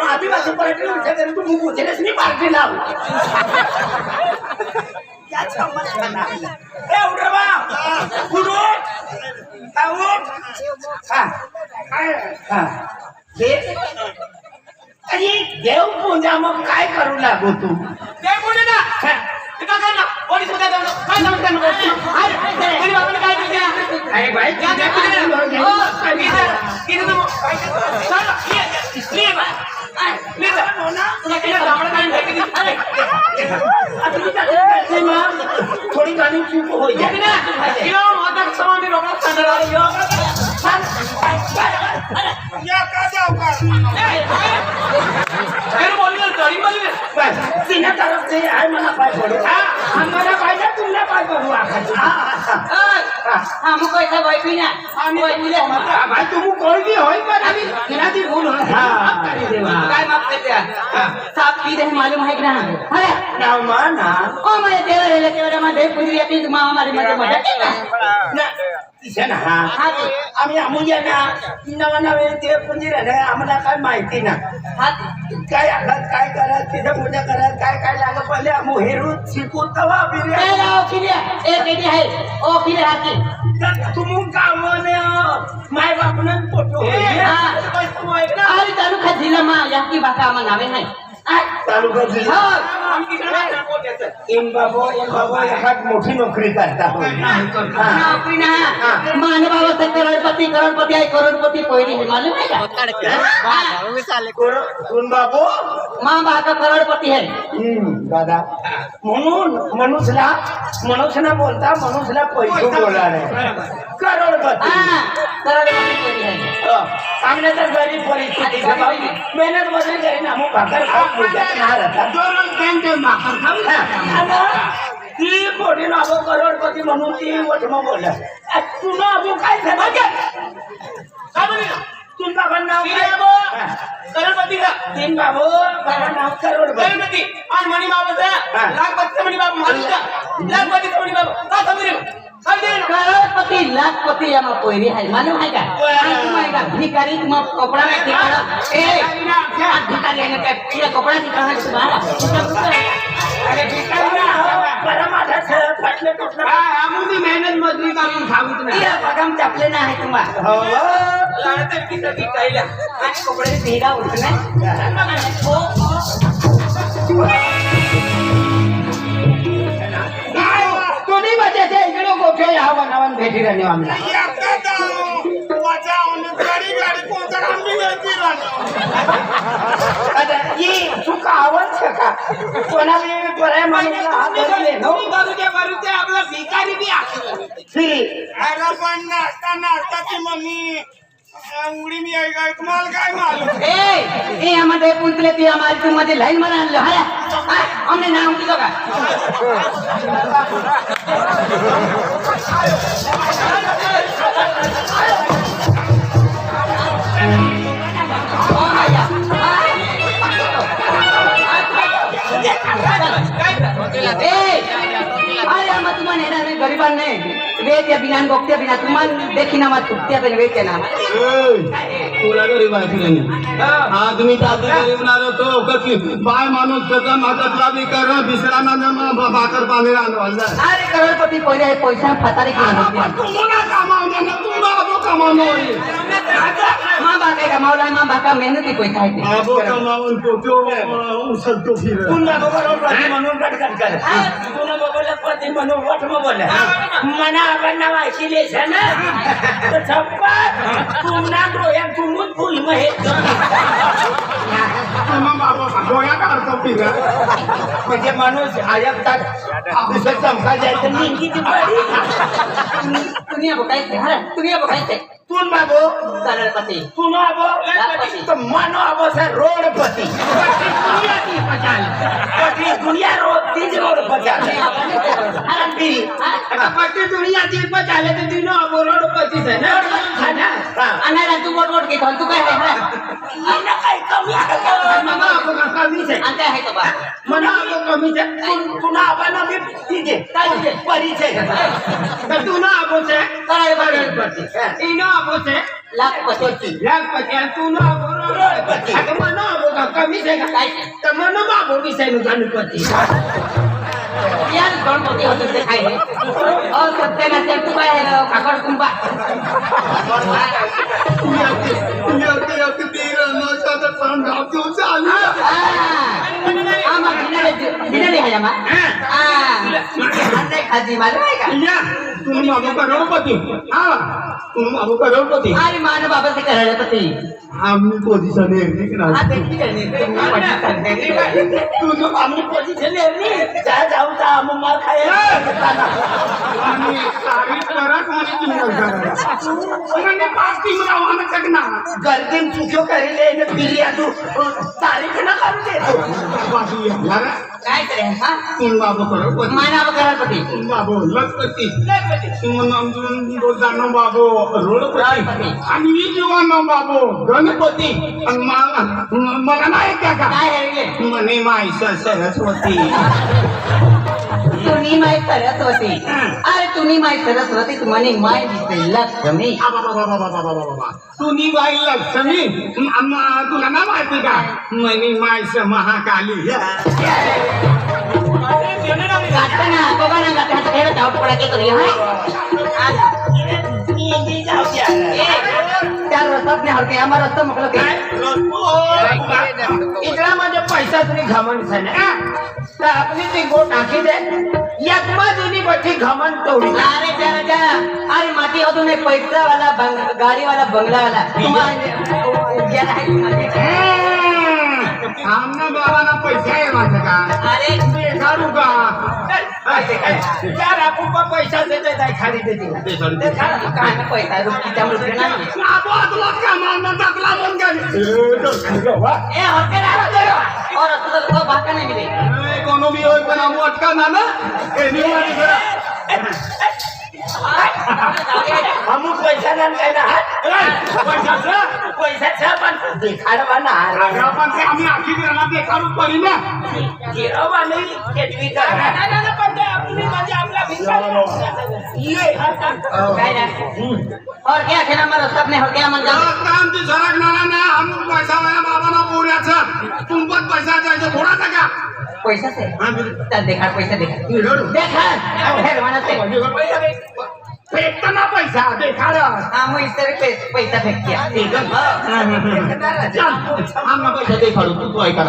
आदिवासी पार्टी तू मुझे पार्टी लाव देव पूजा मग काय करू लागू तू देव पूजा थोडी गाणी चूक हो सीना तरफ से आहे मला पाय पडू आम्हाला पाहिजे तुला पाय पडू हम कैसा बैठी ना हम बैठले भाई तुम कोई भी होई पर अभी बिना दी भूल काय माफ करते साफ की दे मालूम है कि ना अरे नाव माना ओ मैं देवर मध्ये पुरी येते तुम्हा हमारी मध्ये मजा ना आम्ही आमुया ना नवा नवे ते पुंजीर आम्हाला काय माहिती ना काय काय करत तिथं पूजा करत काय काय लागत पहिले आम्ही हेरू शिकू तवा तुम गावाने माय बापनं पोटो अरे तालुका जिल्हा मा याकी भाषा आम्हाला नावे नाही तालुका जिल्हा एम बाबा एखाद मोठी नोकरी करता नोकरी ना मानव करोडपती आहे करोडपती पहिली मालूम है कोण बाबू माँ बाप करोडपती है दादा म्हणून मनुष्यला बोलता मनुष्यला पैसे बोला करोडपती करोडपती है आमने तर गरीब परिस्थिती मेहनत वगैरे करी ना मग भाकर खाऊ ती मोठी नाबो करोडपती म्हणून ती वठमा बोलला तुला अबो काय तुम बाबा नाव करोडपती का तीन बाबू बाबा नाव करोडपती आणि मणी बाबा लाखपती मणी बाबा लाखपती मणी बाबा का समजले करोडपती लाखपती या पहिली आहे मालूम है का भिकारी तुम कपड़ा में दिखाना भिकारी है ना क्या कपड़ा दिखाना तुम्हारा अरे भिकारी ना बरा माझा फाटले टोटले आम्ही मेहनत मजूरी करून खाऊ तुम्ही पगाम चपले ना आहे तुम्हाला हो लाडते किती भिकारीला आणि कपडे भेडा उठणे तुम्ही माझ्या इकडे गोठे या वनावन भेटी राहणे आम्हाला ये चुका आवडतं का कोणाला बऱ्या माणूसला आपला भिकारी बी अरे पण नाचता ती मम्मी उडी मी आहे काय तुम्हाला काय मालूम ए हमारे पुंतले ती हमारी तुम मध्ये लाइन बना लो हां हमने नाम की का अरे हम तुम्हारे ने गरीबान ने वेच या बिना गोक्त्या बिना तुमान देखी ना मत कुत्त्या बिना वेच ना तुला गरीब आहे हा तुम्ही ताते गरीब ना तो कसली बाय माणूस त्याचा मातातला बी कर बिसरा ना भाकर पाणी राहणार अरे करोडपती पहिले पैसा फतारी की तुम्हाला कामावणे ना तुम्हाला कमावणं होईल माँ बाप का मौला माँ बाप का मेहनती पैसा आहे ते. आबो कमावून तो उचलतो फिर पुन्हा बरोबर पती म्हणून पटकन कर पुन्हा बरोबर पती म्हणून वट मग बोल मना आपण वायची लेसा ना तर छप्पा पुन्हा डोळ्यात तुमून फुल महेश मग बाबा डोळ्या काढतो फिर म्हणजे माणूस आयतात दुसरं चमका जायचं निंगी ती बरी दुनिया बघायचे हा दुनिया बघायचे तून बाबो सरळपती तू ना आबो तो मानो आबो सर रोडपती पटी दुनिया रोड तीज रोडपती पटी दुनिया तीज पचाले तो तीनों आबो रोडपती है ना अनाला तू मोठ मोठ घेतो तू काय आहे ना काय कमी मना आबो कमी है अंते आहे तो बा मना आबो कमी है तू ना आबो ना भी ठीक है काय परिचय तू ना आबो से रोडपती इनो आबो से लाखपती तू ना आबो रोडपती मना आबो कमी है काय तर मनो बाबो विषय नु गणपती यार गणपती होते ते काय आहे और सत्याला ते तू काय आहे काकड कुंबा आम्हा बिनाले आहे आम्हा खाजी मालूम आहे का तुम्ही बाबू करोडपती करोडपती अरे मान बाबा से करोडपती आम्ही पोझिशन हा देखील करणे तू तो आम्ही पोझिशन लेवली जा जाऊ ता आम मार खाय गर्दीन चुक्यो करेले ने पिलिया तू तारीख ना करू दे काय करे हा तुम्ही बाबू करोडपती माना करोडपती बाबू लखपती जानो बाबू रोडपती आणि मी जीवानो बाबू गणपती आणि मला नाही का काय आहे रे म्हणे माई सरस्वती तुम्ही माय सरस्वती अरे तुम्ही माय सरस्वती तुम्हाला माय दिसते लक्ष्मी तुम्ही बाई लक्ष्मी तुला ना माहिती का म्हणे माय महाकाली गाताना बघा ना गाता खेळ धावत पडा की तरी त्या रस्त्यात नाही हरके आम्हाला रस्ता म्हटलं काय इकडा मध्ये पैसा तुम्ही घमंड झाला तर आपली ती गोट टाकी दे यकमा जुनी बठी घमंड तोडी अरे जरा जरा अरे माती होतो नाही पैसा वाला गाडी वाला बंगला वाला तुम्हाला आमना बाबाला पैसा आहे माझं का अरे काढू का चार आपण पैसा देते काय खाली देते काय पैसा रुपीच्या मृत्यू नाही ए होते ना और असं तो भाका नाही मिले कोनो भी होय पण आमू अटका ना अमुक पैसा ना काय ना पैसा पण देखाडवा ना पण ते आम्ही आखी दिला देखाडू पडी ना गिरवा नाही केटवी का पण आपली म्हणजे आपला ये काय ना और क्या खेला मर सब ने हो गया मन जा काम ती सरक ना हम पैसा वाला बाबा ना बोऱ्याचा तुमपत पैसा जायचं थोडा का पैसा से चल देखा पैसा देखा देखा फिर माना से फेकता ना पैसा देखाड हाँ मैं इस तरह पैसा फेंक किया हम ना पैसा देखाडू तू ऐका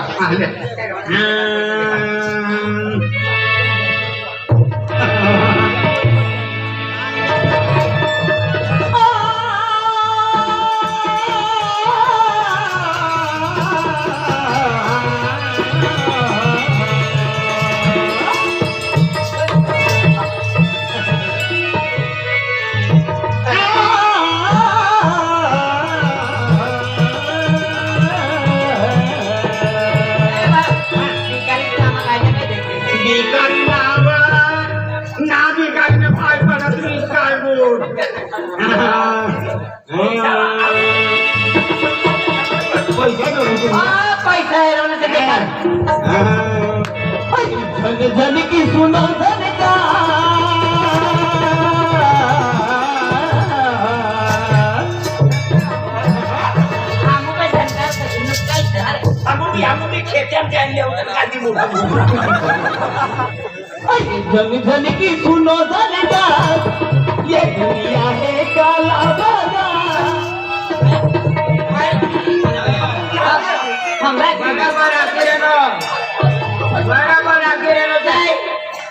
पैसा है रोने से देखा जन की सुनो धन का आम्ही खेत्यात आणले होते गादी मोठा जन जन की सुनो धन का ये दुनिया है काला बाजार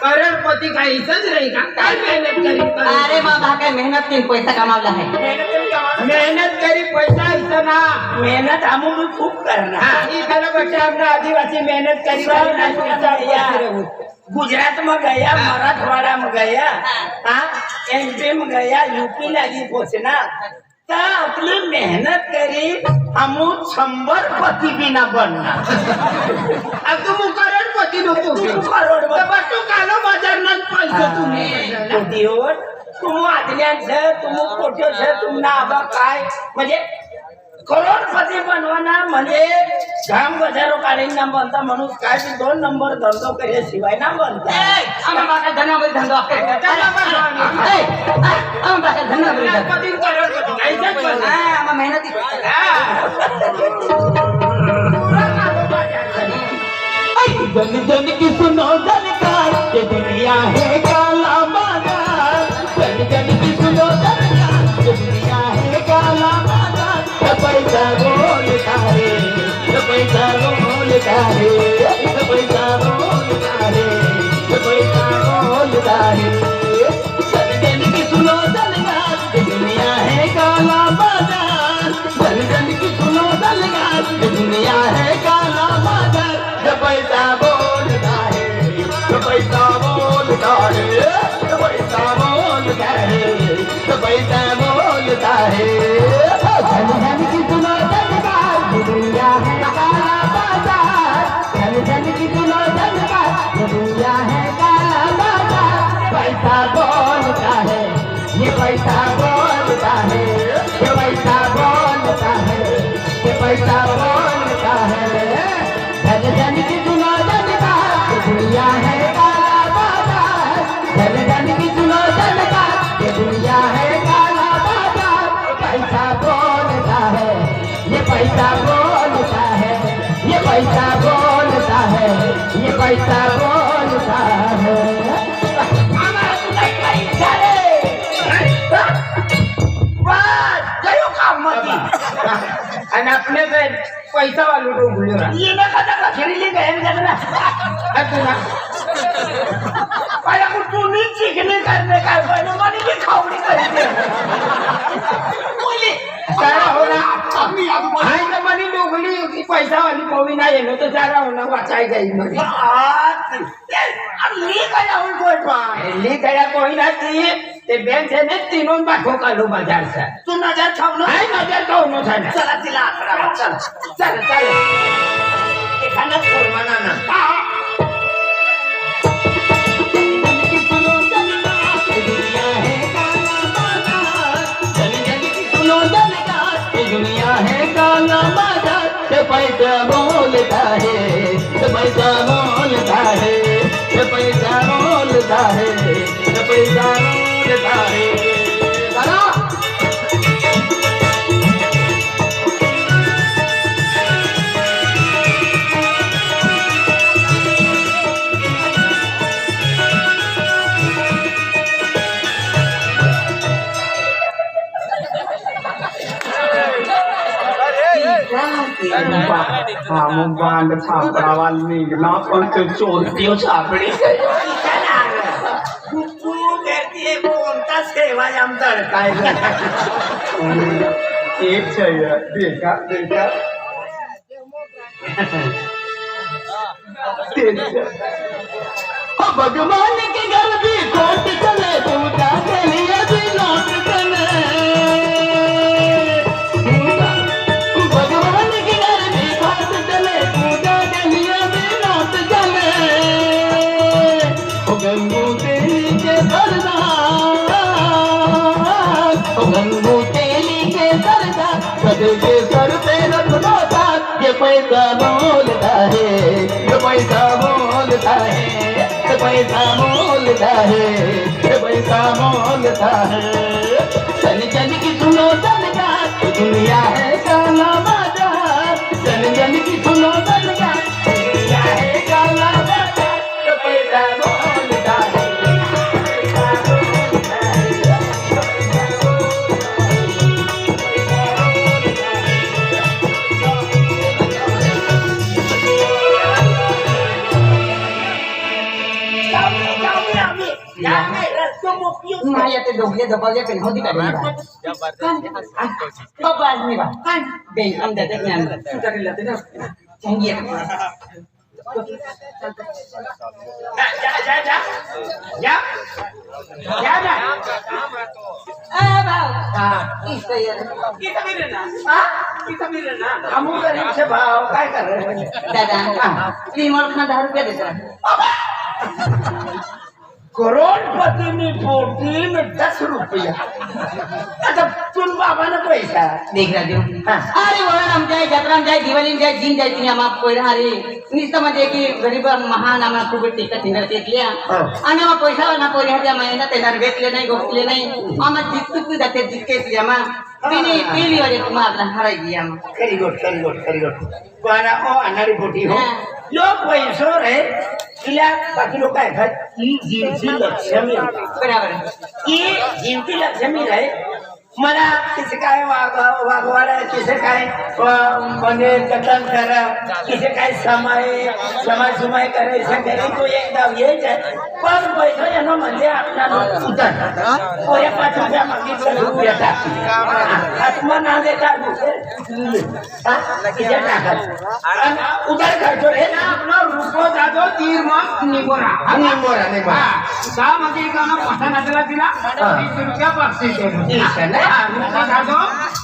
करोडपती काही इथंच नाही का काय मेहनत करी अरे बाबा काय मेहनत केली पैसा कमावला आहे मेहनत करी पैसा इथं ना मेहनत आम्ही खूप करणार इथं बच्चा आपला आदिवासी मेहनत करी गुजरात में गया मराठवाड़ा में गया हाँ एमपी में गया यूपी लगी पहुंचना तो अपनी मेहनत करी हम 100 पति भी ना बनना अब तुम करोड़पति नको करोड़पति तू कालो बाजार न पैसे तुम्ही तुम आदल्यांचं तुम कोट्याचं तुमना आबा काय म्हणजे करोडपती बनवाना म्हणजे घाम गजारो काढीन ना बनता म्हणून काय बी 2 नंबर धंदो केल्याशिवाय ना बनता आम्हाला धनावरी धंदो करोडपती मेहनती जन जन की सुनो दरकार ये दुनिया है काला बाजार जन जन की सुनो दरकार ये दुनिया है काला बाजार पैसा बोलता है पैसा बोलता है पैसा बोलता है पैसा बोलता है जन जन की सुनो दरकार ये दुनिया है काला बाजार जन जन की सुनो दरकार ये दुनिया है काला बाजार पैसा बोलता है पैसा बोलता है पैसा बोलता है पैसा बोलता है धन धन की सुनो धनकार ये दुनिया है काला बाजार धन धन की सुनो धनकार ये दुनिया है काला बाजार पैसा बोलता है ये पैसा बोलता है ये पैसा बोलता है ये पैसा बोलता है धन धन की सुनो धनकार ये दुनिया है काला बाजार धन धन की सुनो धनकार ये दुनिया है काला बाजार पैसा बोलता है ये पैसा बोलता है ये पैसा बोलता है ये पैसा बोलता है आणि अपने पैसा वालों को भूल रहा ये ना कदा खरीदे गए ना तुला पाया को तू नहीं चिकने करने का बनो मनी की खावड़ी करते बोले सारा होना अपनी हाय ना मनी डोगली की पैसा वाली कोई ना ये तो सारा होना बचाई गई मनी ली गया हुई कोई पाए ली गया कोई ना थी ते बैंक से ने तीनों बाठो का लो बाजार से तू नजर खाओ ना नजर खाओ ना चला तिला आकरा चल चल चल एखादा कोरमाना ना दुनिया है काला बाजार पैसा बोलता है पैसा बोलता है पैसा बोलता है पैसा बोलता है हम बांध छापड़ा वाली ना पण चोरती छापड़ी तू कहती है कोणता सेवा आमचा काय एक चाहिए देखा देखा भगवान के घर भी कोट चले पूजा के लिए भी लौट चले भगवान के घर भी कोट चले पूजा के लिए भी लौट चले गंगू तेली के सरदार गंगू तेली के सरदार कदे के सर पे रख दो ये पैसा बोलता है ये पैसा बोलता है ये पैसा बोलता है ये पैसा बोलता है जन जन की सुनो धनकार दुनिया है काला बाजार जन जन की सुनो धनकार दुनिया है काला बाजार ये पैसा बोलता है रस्तो मोकळी माझ्या ते दोघे दबावले पण होती का नाही बाबा आज नाही बा बे आमच्या ते ज्ञान सुधारला ते ना चांगली आहे अमुक गरीबचे भाव काय कर दादा रिमोट ना 10 रुपये देता करोडपती मी पोटी में 10 रुपया आता तुम बाबानं पैसा देख रहा देऊ अरे वळण आमच्या जत्रा जाय दिवाळी जाय जिन जाय तिने आम्हा पहिला अरे नुसतं म्हणजे की गरीब महान आम्हाला खूप टिकत थिंगर टेकल्या आणि आम्हा पैसा ना पोरी हात्या महिना त्यांना भेटले नाही गोठले नाही आम्हा जितकू जाते जितके आम्हा तिने पेली वाले तुम्हाला हरायची आम्हा खरी गोट पण अनारी पोटी हो यो पैसो रे तिला बाकी लोक आहे ही जिंची लक्ष्मी बरोबर ही जिंती लक्ष्मी रे मला किसे काय वागवाड किसे काय म्हणजे कथन करा किसे काय समाय करायचं करे तो एकदा यायचा पण पैसा येणं म्हणजे आपल्याला उतर पोऱ्या 5 रुपया मागितलं रुपया टाकली आत्मा ना देता किती टाकत उतर करतो रे ना आपला रुपो जातो तीर मग निमोरा त्यामध्ये एकानं पठा नाटला तिला 20 रुपया बक्षीस दिलं.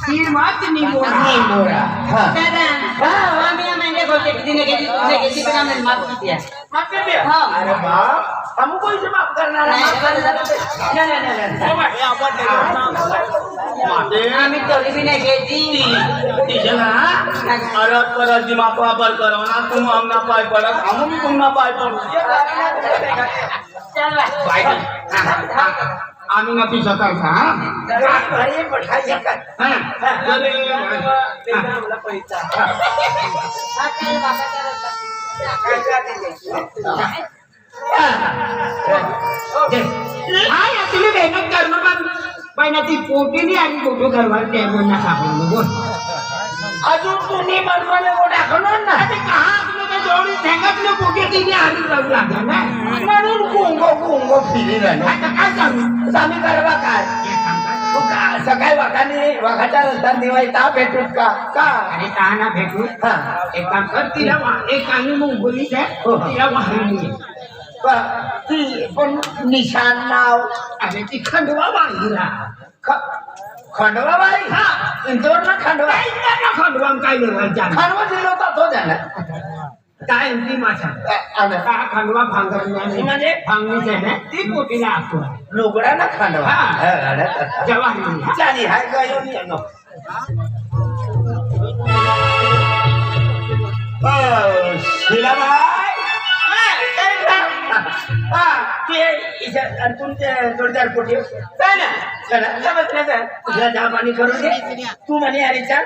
तीर मात निमोरा दादा आम्ही म्हणजे गोष्ट किती घेतली तुझे घेतली पण आम्ही माफ किती आहे माफ कर दे हा अरे बाप हम कोई से माफ करना है आम्ही तरी बी नाही घेतली परत दिमाग वापर करो ना तुम आमना पाय पडत हम भी तुमना पाय पडू चल बाय आम्ही नक्की सकाळचा अरे पठाई का तुम्ही मेहनत करणं पण ती पोटीने आणि फोटो करवायला ते बोलणं सापडलं बोल अजून तुम्ही मनवाने वो दाखवणार ना ते कहा तुला त्या जोडी ठेंगातलं पोटी तिने आधी जाऊ लागलं ना म्हणून गुंगो फिरी राहिलो आता काय करू आम्ही करवा काय तू सकाळी वाघाच्या रस्त्यात निवायता भेटूत का अरे ताना भेटू हा एक काम कर तिला एक आणि मुंगोलीच आहे तिला वाहून घे ती पण निशान नाव अरे ती खंडवा बाईला खंडवाबाई हा इंदोर ना खंडवा खंडवा काय लिहायचं खंडवा दिलो होता तो त्याला काय ती माझा खंडवा भांगरण्याने म्हणजे भांगणीच आहे ना ती पोटीला असतो लुगडा ना खंडवा जवाहरी चाली हाय गयो नो शिलाबाई ते इथे तुमचे जोडदार पोटी काय ना चला समजलं का तुझ्या चहा पाणी करून दे तू म्हणे अरे चाल